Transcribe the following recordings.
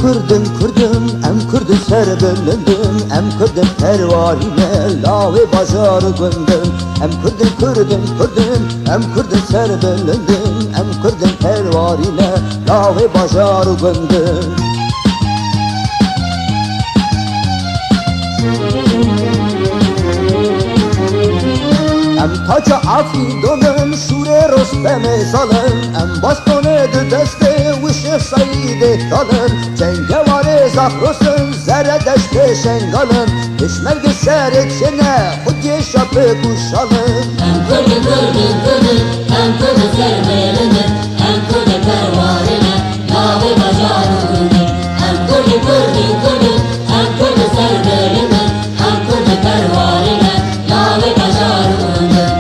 kurdum kurdum em kurdu ser bölündüm em kurdum pervarine lave bazar gündüm em kurdum kurdum kurdum em kurdu ser bölündüm em kurdum pervarine lave bazar gündüm. Em taca afidonum şure rosteme zalım em bastone de deste vişe sayide kalın cengevare zahrosun zerre deşte şengalın peşmerge serekşene hudye şapı kuşalın. Em kurdu kurdu kurdu em kurdu sermelini em kurdu pervarine lave bacaru gündüm em kurdu kurdu kurdu em kurdu sermelini em kurdu pervarine lave bacaru gündüm.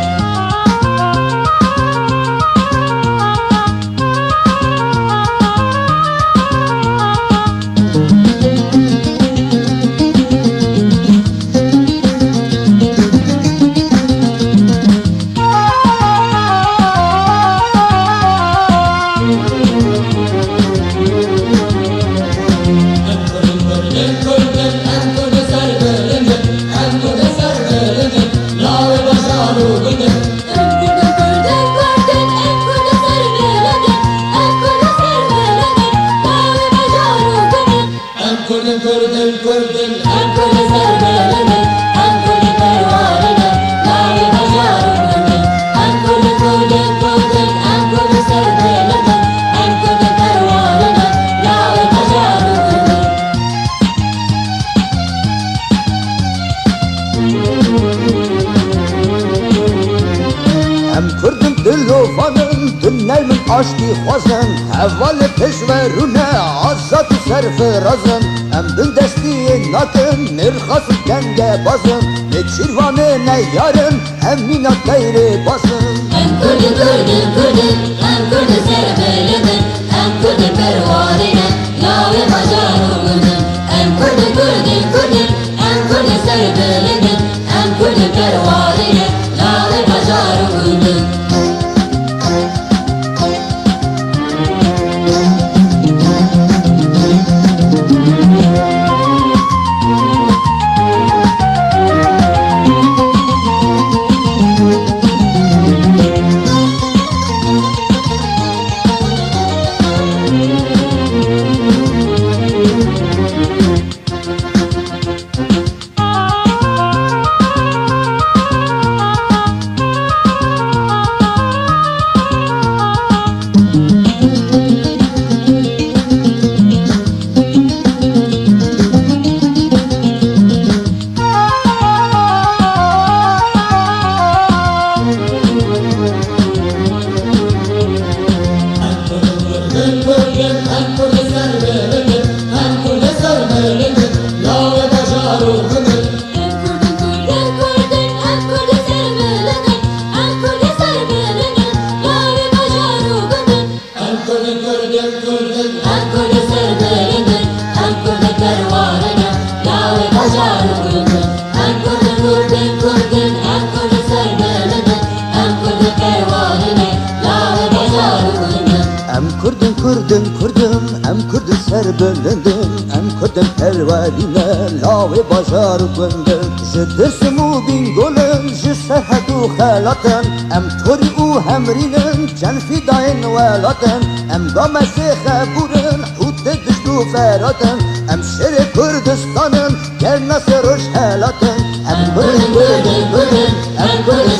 Em kurdum dillovanın dünlerimin aşkı xwazın Hevvali peşverune azatı serfirazın Em dün destiye nakın mirxasın kenge bazın Ne çirvanı ne yarın em minat gayri basın. Em kurdu kurdu kurdu em kurdu sermelini em kurdu pervarine lave bacaru gündüm em kurdu kurdu kurdu em kurdu sermelini em kurdu pervarine lave bacaru gündüm. Em kurdum kurdum kurdum em kurdu ser bölündüm em kurdum pervarine lave bazar gündüm ji dirsim û bingolin ji serhed û xelatin em torî û hemrînin çend fîdayên welatin em gamesê xeburin û tê dijt û feratin em şerê Kurdistanın ger nasê roj helatin em kurdum kurdum kurdum em kurdu